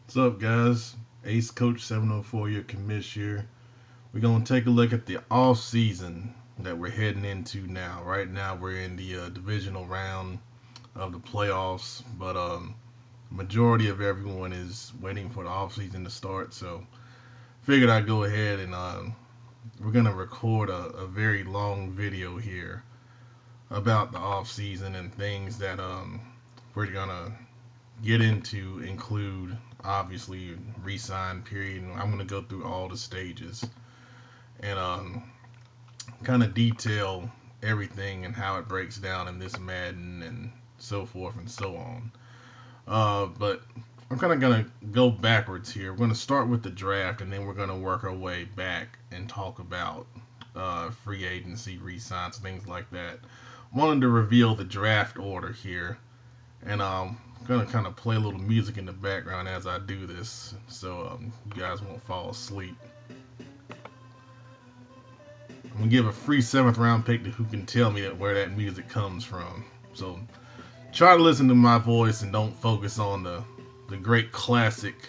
What's up, guys? AceCoach704, your commish here. We're going to take a look at the off season that we're heading into now. Right now, we're in the divisional round of the playoffs, but majority of everyone is waiting for the off season to start. So, figured I'd go ahead and we're gonna record a very long video here about the off season and things that we're gonna get into include obviously re-sign period. And I'm gonna go through all the stages and kind of detail everything and how it breaks down in this Madden and so forth and so on. But I'm kind of gonna go backwards here. We're gonna start with the draft and then we're gonna work our way back and talk about free agency, re-signs, things like that. Wanted to reveal the draft order here, and I'm gonna kind of play a little music in the background as I do this, so you guys won't fall asleep. I'm gonna give a free 7th round pick to who can tell me where that music comes from. So try to listen to my voice and don't focus on the great classic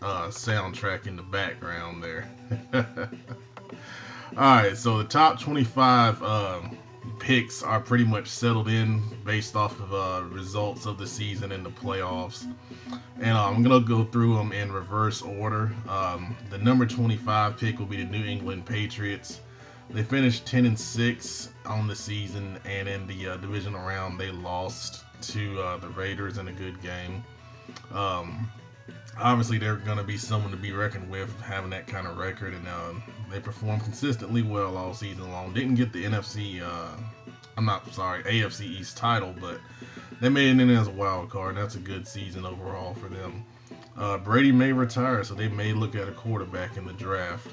soundtrack in the background there. Alright, so the top 25 picks are pretty much settled in based off of results of the season and the playoffs. And I'm going to go through them in reverse order. The number 25 pick will be the New England Patriots. They finished 10-6 on the season, and in the divisional round, they lost to the Raiders in a good game. Obviously, they're going to be someone to be reckoned with having that kind of record, and they performed consistently well all season long. Didn't get the AFC East title, but they made it in as a wild card. That's a good season overall for them. Brady may retire, so they may look at a quarterback in the draft.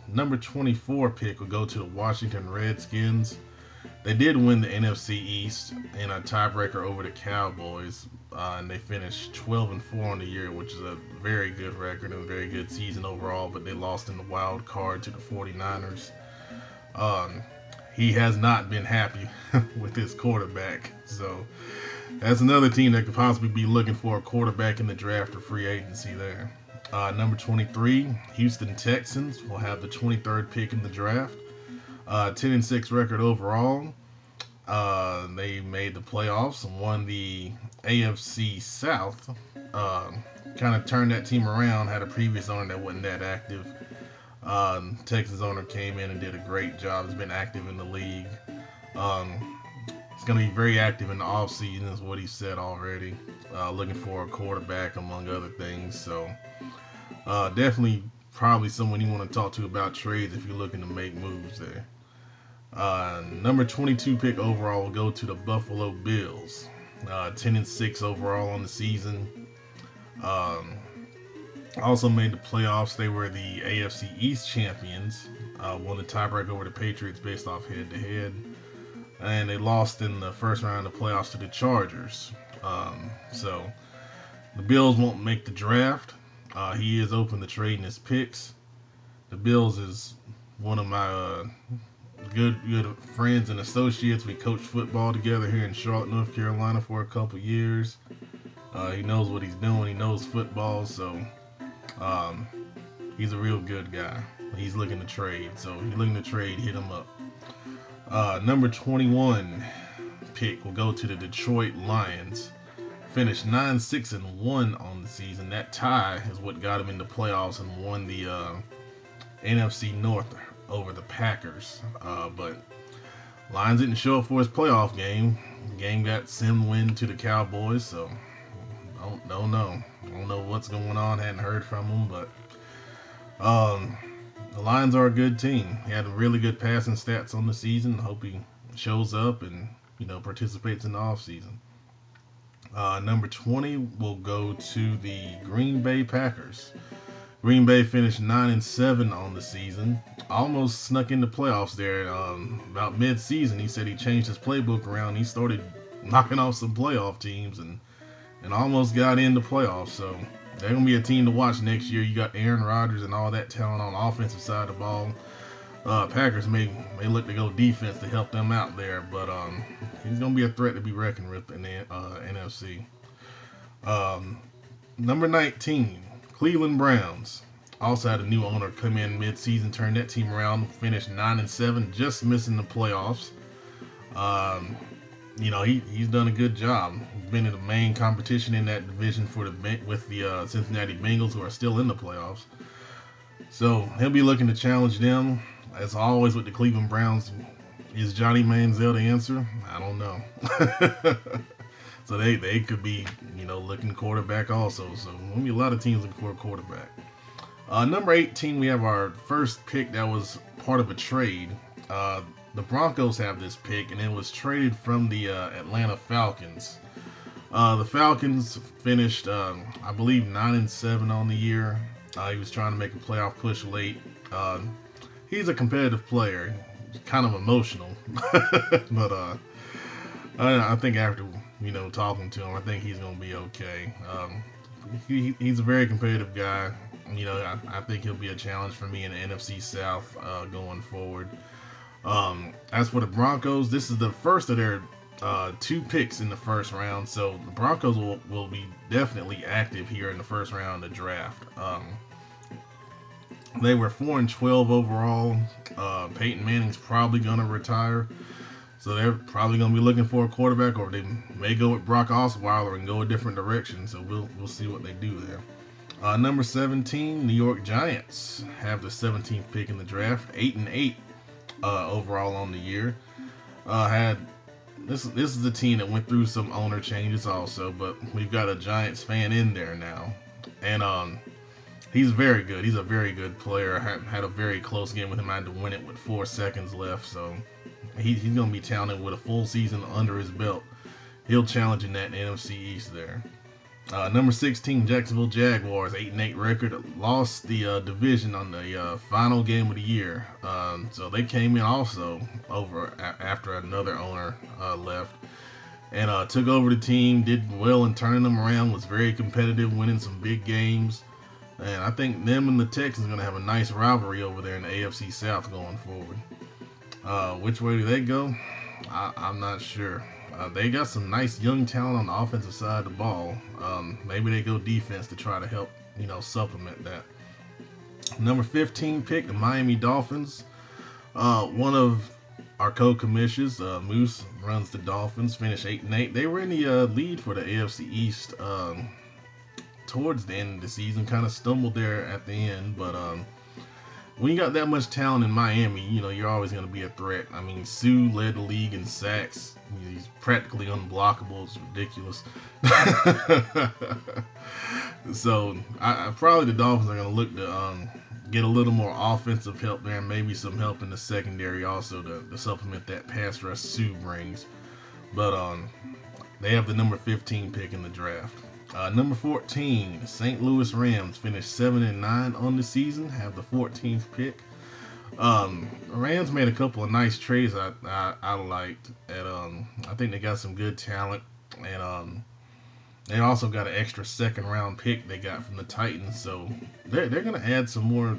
Number 24 pick will go to the Washington Redskins. They did win the NFC East in a tiebreaker over the Cowboys, and they finished 12-4 on the year, which is a very good record and a very good season overall, but they lost in the wild card to the 49ers. He has not been happy with his quarterback, so that's another team that could possibly be looking for a quarterback in the draft or free agency there. Number 23, Houston Texans will have the 23rd pick in the draft. 10-6 record overall. They made the playoffs and won the AFC South. Kind of turned that team around. Had a previous owner that wasn't that active. Texans owner came in and did a great job. Has been active in the league. He's going to be very active in the offseason, is what he said already. Looking for a quarterback, among other things. So definitely probably someone you want to talk to about trades if you're looking to make moves there. Number 22 pick overall will go to the Buffalo Bills. 10-6 overall on the season. Also made the playoffs. They were the AFC East champions. Won the tiebreaker over the Patriots based off head-to-head. And they lost in the first round of the playoffs to the Chargers. So the Bills won't make the draft. He is open to trading his picks. The Bills is one of my good friends and associates. We coached football together here in Charlotte, North Carolina for a couple years. He knows what he's doing. He knows football, so he's a real good guy. He's looking to trade, so if you're looking to trade, hit him up. Number 21 pick will go to the Detroit Lions. Finished 9-6-1 on the season. That tie is what got him in the playoffs and won the NFC North over the Packers. But Lions didn't show up for his playoff game. The game got sim win to the Cowboys, so don't know. Don't know what's going on. Hadn't heard from him, but the Lions are a good team. He had really good passing stats on the season. Hope he shows up and participates in the offseason. Number 20 will go to the Green Bay Packers. Green Bay finished 9-7 on the season. Almost snuck in the playoffs there. About mid-season, he said he changed his playbook around. He started knocking off some playoff teams and almost got in the playoffs. So they're going to be a team to watch next year. You got Aaron Rodgers and all that talent on the offensive side of the ball. Packers may look to go defense to help them out there, but he's going to be a threat to be reckoned with in the NFC. Number 19, Cleveland Browns. Also had a new owner come in mid-season, turn that team around, finished 9-7, just missing the playoffs. Um, he's done a good job. He's been in the main competition in that division with the Cincinnati Bengals, who are still in the playoffs. So he'll be looking to challenge them. As always with the Cleveland Browns, is Johnny Manziel the answer? I don't know. So they could be, looking quarterback also. So there'll be a lot of teams looking for a quarterback. Number 18, we have our first pick that was part of a trade. The Broncos have this pick, and it was traded from the Atlanta Falcons. The Falcons finished, I believe, 9-7 on the year. He was trying to make a playoff push late. He's a competitive player, kind of emotional, but I think after talking to him, I think he's gonna be okay. He's a very competitive guy. I think he'll be a challenge for me in the NFC South going forward. As for the Broncos, this is the first of their 2 picks in the first round, so the Broncos will be definitely active here in the first round of the draft. They were 4-12 overall. Peyton Manning's probably gonna retire, so they're probably gonna be looking for a quarterback, or they may go with Brock Osweiler and go a different direction. So we'll see what they do there. Number 17, New York Giants have the 17th pick in the draft, 8-8 overall on the year. This is a team that went through some owner changes also, but we've got a Giants fan in there now, and he's very good. He's a very good player. I had a very close game with him. I had to win it with 4 seconds left, so he's going to be talented with a full season under his belt. He'll challenge in that NFC East there. Number 16, Jacksonville Jaguars, 8-8 record, lost the division on the final game of the year. So they came in also after another owner left, and took over the team, did well in turning them around, was very competitive, winning some big games. And I think them and the Texans are going to have a nice rivalry over there in the AFC South going forward. Which way do they go? I'm not sure. They got some nice young talent on the offensive side of the ball. Maybe they go defense to try to help, supplement that. Number 15 pick, the Miami Dolphins. One of our co-commissions, Moose, runs the Dolphins, finished 8-8. They were in the lead for the AFC East towards the end of the season, kind of stumbled there at the end, but when you got that much talent in Miami, you're always going to be a threat. I mean, Sue led the league in sacks. He's practically unblockable. It's ridiculous. So probably the Dolphins are going to look to get a little more offensive help there, and maybe some help in the secondary also to supplement that pass rush Sue brings. But they have the number 15 pick in the draft. Number 14, St. Louis Rams finished 7-9 on the season, have the 14th pick. Rams made a couple of nice trades I liked, and I think they got some good talent, and they also got an extra second round pick they got from the Titans, so they're going to add some more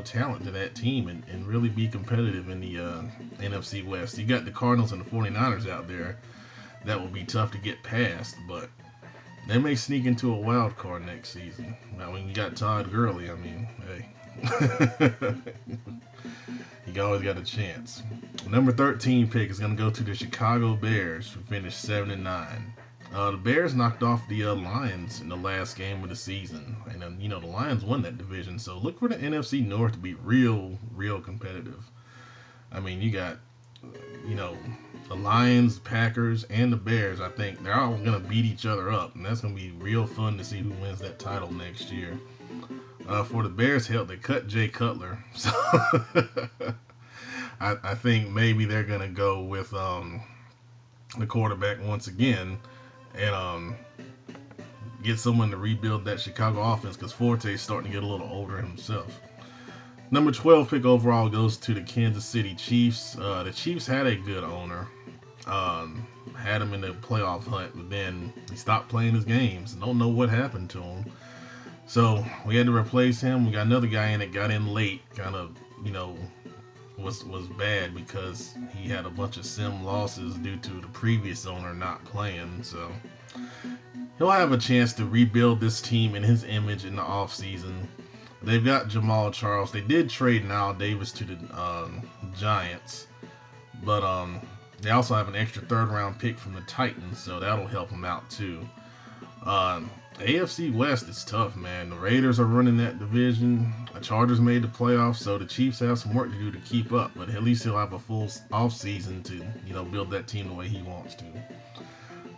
talent to that team and really be competitive in the NFC West. You got the Cardinals and the 49ers out there that will be tough to get past, but they may sneak into a wild card next season. Now, when you got Todd Gurley, I mean, hey, you always got a chance. Number 13 pick is going to go to the Chicago Bears, who finished 7-9. The Bears knocked off the Lions in the last game of the season, and then the Lions won that division. So look for the NFC North to be real competitive. I mean, you got the Lions, Packers, and the Bears. I think they're all going to beat each other up, and that's going to be real fun to see who wins that title next year. For the Bears, hell, they cut Jay Cutler, so I think maybe they're going to go with the quarterback once again and get someone to rebuild that Chicago offense, because Forte's starting to get a little older himself. Number 12 pick overall goes to the Kansas City Chiefs. The Chiefs had a good owner. Had him in the playoff hunt, but then he stopped playing his games. Don't know what happened to him. So we had to replace him. We got another guy in that got in late. Kind of, was bad because he had a bunch of sim losses due to the previous owner not playing. So he'll have a chance to rebuild this team in his image in the offseason. They've got Jamal Charles. They did trade Nile Davis to the Giants, but they also have an extra third-round pick from the Titans, so that'll help them out too. AFC West is tough, man. The Raiders are running that division. The Chargers made the playoffs, so the Chiefs have some work to do to keep up, but at least he'll have a full offseason to, build that team the way he wants to.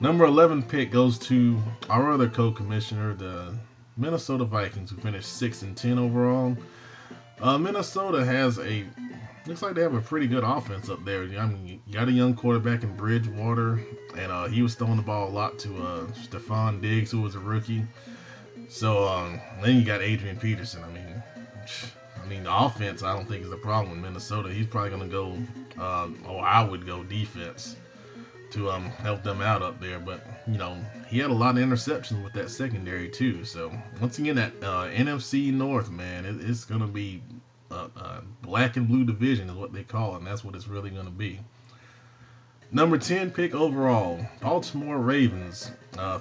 Number 11 pick goes to our other co-commissioner, the Minnesota Vikings, who finished 6-10 overall. Minnesota looks like they have a pretty good offense up there. I mean, you got a young quarterback in Bridgewater, and he was throwing the ball a lot to Stephon Diggs, who was a rookie. So then you got Adrian Peterson. I mean, the offense I don't think is the problem with Minnesota. He's probably going to go, I would go defense to help them out up there. But he had a lot of interceptions with that secondary too. So once again, that NFC North, man, it's going to be black and blue division is what they call it, and that's what it's really going to be. Number 10 pick overall, Baltimore Ravens,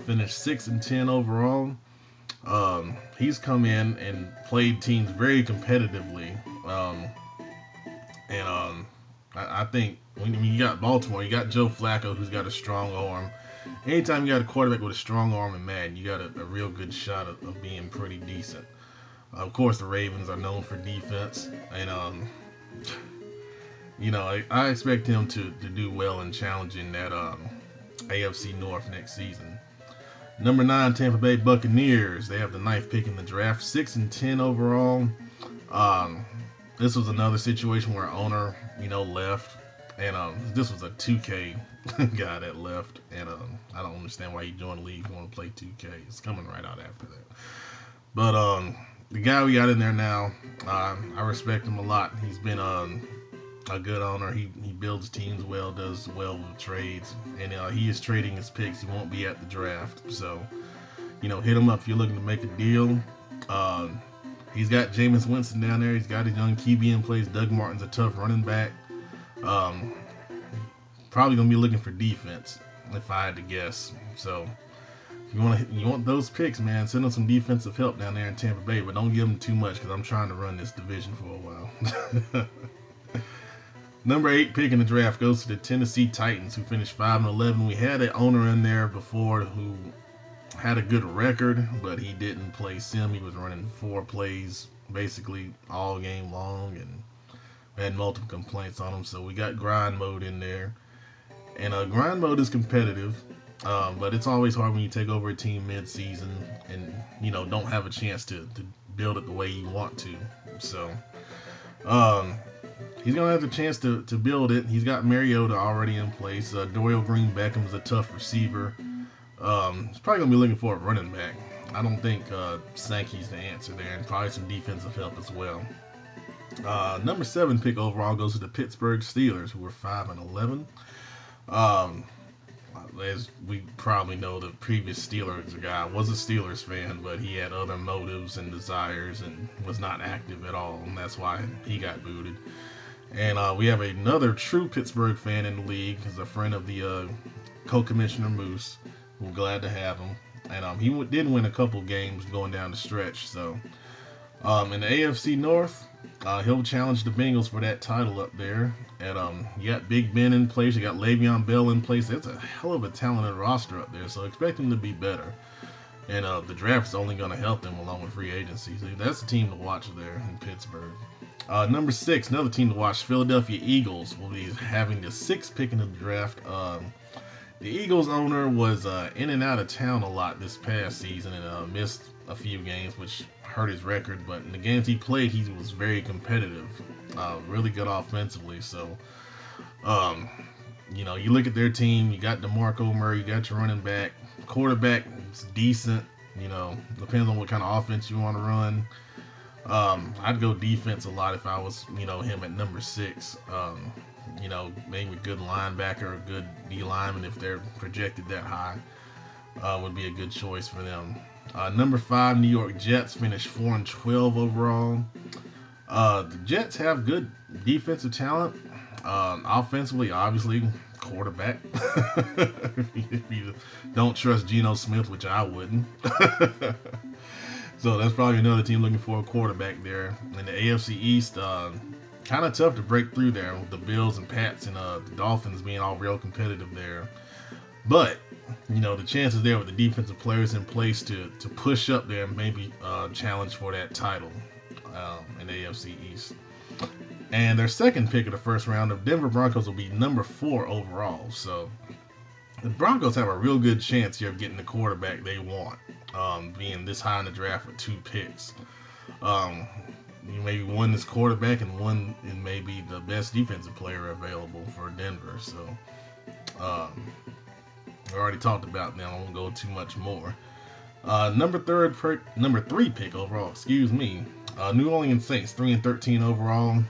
finished 6-10 overall. He's come in and played teams very competitively, and I think when you got Baltimore, you got Joe Flacco, who's got a strong arm. Anytime you got a quarterback with a strong arm in Madden, you got a real good shot of being pretty decent. Of course, the Ravens are known for defense, and I expect him to do well in challenging that AFC North next season. Number 9, Tampa Bay Buccaneers. They have the 9th pick in the draft, 6-10 overall. This was another situation where owner, left, and this was a 2K guy that left, and I don't understand why he joined the league if you want to play 2K. It's coming right out after that. But the guy we got in there now, I respect him a lot. He's been a good owner. He builds teams well, does well with trades, and he is trading his picks. He won't be at the draft, so hit him up if you're looking to make a deal. He's got Jameis Winston down there. He's got his young QB in place. Doug Martin's a tough running back. Probably gonna be looking for defense if I had to guess. So if you want those picks, man, send them some defensive help down there in Tampa Bay, but don't give them too much because I'm trying to run this division for a while. Number 8 pick in the draft goes to the Tennessee Titans, who finished 5-11. We had an owner in there before who had a good record, but he didn't play sim. He was running 4 plays basically all game long, and we had multiple complaints on him. So we got grind mode in there, and grind mode is competitive. But it's always hard when you take over a team mid-season and don't have a chance to build it the way you want to. So he's gonna have the chance to build it. He's got Mariota already in place. Dorial Green Beckham is a tough receiver. He's probably gonna be looking for a running back. I don't think Sankey's the answer there, and probably some defensive help as well. Number 7 pick overall goes to the Pittsburgh Steelers, who were 5-11. As we probably know, the previous Steelers guy was a Steelers fan, but he had other motives and desires and was not active at all, and that's why he got booted. And we have another true Pittsburgh fan in the league, as a friend of the co-commissioner Moose. We're glad to have him. And he did win a couple games going down the stretch. So in the AFC North, he'll challenge the Bengals for that title up there. And you got Big Ben in place. You got Le'Veon Bell in place. That's a hell of a talented roster up there. So expect him to be better. And the draft is only going to help them along with free agency. So that's a team to watch there in Pittsburgh. Number 6, another team to watch, Philadelphia Eagles will be having the 6th pick in the draft. The Eagles owner was in and out of town a lot this past season and missed a few games, which hurt his record. But in the games he played, he was very competitive, really good offensively. So, you look at their team, you got DeMarco Murray, you got your running back, quarterback, it's decent. Depends on what kind of offense you want to run. I'd go defense a lot if I was, him at number 6. Maybe a good linebacker, a good D lineman if they're projected that high, would be a good choice for them. Number 5, New York Jets finished 4-12 overall. The Jets have good defensive talent. Offensively, obviously, quarterback. If you don't trust Geno Smith, which I wouldn't. So that's probably another team looking for a quarterback there. In the AFC East, kind of tough to break through there with the Bills and Pats and the Dolphins being all real competitive there. But, you know, the chances there with the defensive players in place to push up there and maybe challenge for that title in the AFC East. And their second pick of the first round of Denver Broncos will be number 4 overall. So the Broncos have a real good chance here of getting the quarterback they want, being this high in the draft with 2 picks. You maybe one is quarterback and one and maybe the best defensive player available for Denver. So we already talked about them. I won't go too much more. Number 3 pick overall. Excuse me. New Orleans Saints, 3-13 overall.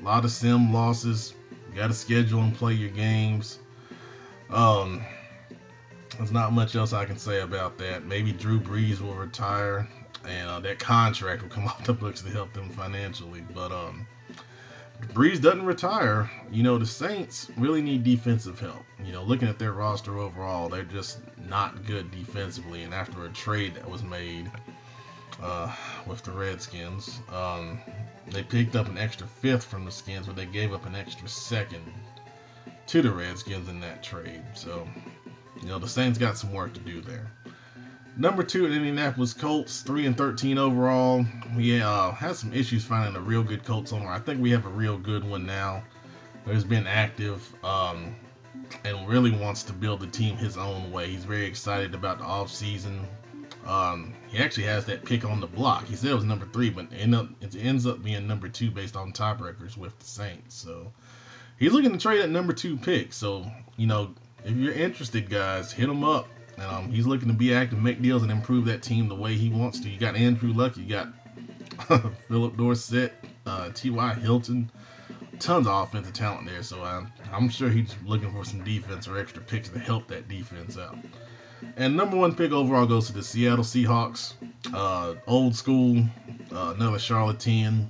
A lot of sim losses. You got to schedule and play your games. There's not much else I can say about that. Maybe Drew Brees will retire, and that contract will come off the books to help them financially. But if Brees doesn't retire, you know, the Saints really need defensive help. You know, looking at their roster overall, they're just not good defensively. And after a trade that was made with the Redskins, they picked up an extra 5th from the Skins, but they gave up an extra 2nd to the Redskins in that trade. So, you know, the Saints got some work to do there. Number 2, the Indianapolis Colts, 3-13 overall. We had some issues finding a real good Colts owner. I think we have a real good one now. He's been active and really wants to build the team his own way. He's very excited about the offseason. He actually has that pick on the block. He said it was number 3, but it ends up being number 2 based on tiebreakers with the Saints. So he's looking to trade at number 2 pick. So, you know, if you're interested, guys, hit him up. He's looking to be active, make deals, and improve that team the way he wants to. You got Andrew Luck, you got Philip Dorsett, T.Y. Hilton, tons of offensive talent there. So I'm sure he's looking for some defense or extra picks to help that defense out. And number 1 pick overall goes to the Seattle Seahawks. Old school, another Charlatan.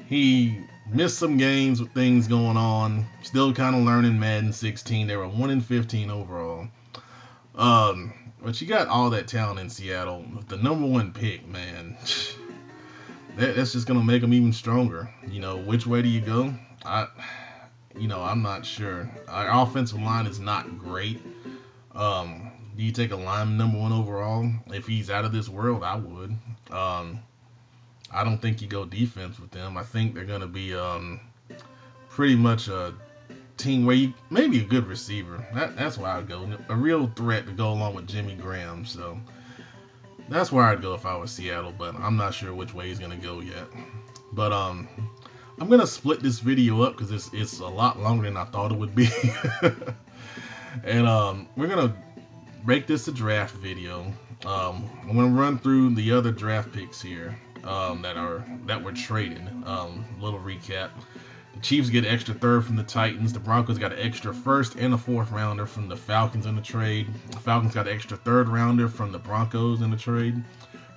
He missed some games with things going on. Still kind of learning Madden 16. They were 1-15 overall. But you got all that talent in Seattle. The number 1 pick, man. That's just going to make them even stronger. You know, which way do you go? I'm not sure. Our offensive line is not great. Do you take a lineman number 1 overall? If he's out of this world, I would. I don't think you go defense with them. I think they're going to be pretty much a team where you maybe a good receiver. That's where I'd go. A real threat to go along with Jimmy Graham. So that's where I'd go if I was Seattle, but I'm not sure which way he's going to go yet. But I'm going to split this video up because it's a lot longer than I thought it would be. And we're going to break this a draft video. I'm going to run through the other draft picks here that were traded. Little recap. The Chiefs get an extra 3rd from the Titans. The Broncos got an extra 1st and a 4th rounder from the Falcons in the trade. The Falcons got an extra 3rd rounder from the Broncos in the trade.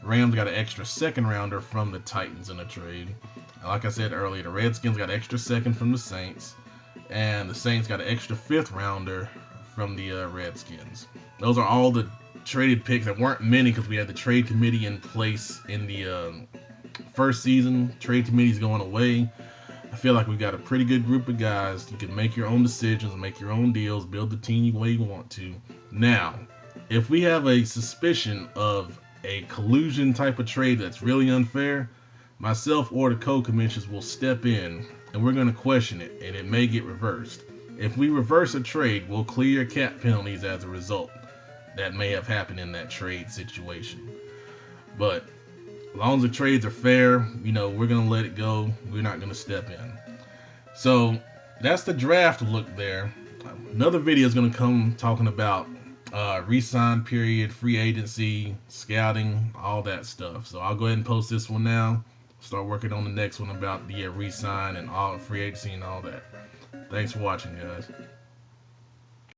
Rams got an extra 2nd rounder from the Titans in the trade. And like I said earlier, the Redskins got an extra 2nd from the Saints. And the Saints got an extra 5th rounder from the Redskins. Those are all the traded picks. There weren't many because we had the trade committee in place in the first season. Trade committee's going away. I feel like we've got a pretty good group of guys. You can make your own decisions, make your own deals, build the team the way you want to. Now, if we have a suspicion of a collusion type of trade that's really unfair, myself or the co-commissioners will step in and we're going to question it, and it may get reversed. If we reverse a trade, we'll clear cap penalties as a result. That may have happened in that trade situation. But as long as the trades are fair, you know, we're going to let it go. We're not going to step in. So that's the draft look there. Another video is going to come talking about re-sign period, free agency, scouting, all that stuff. So I'll go ahead and post this one now. Start working on the next one about the re-sign and all free agency and all that. Thanks for watching, guys.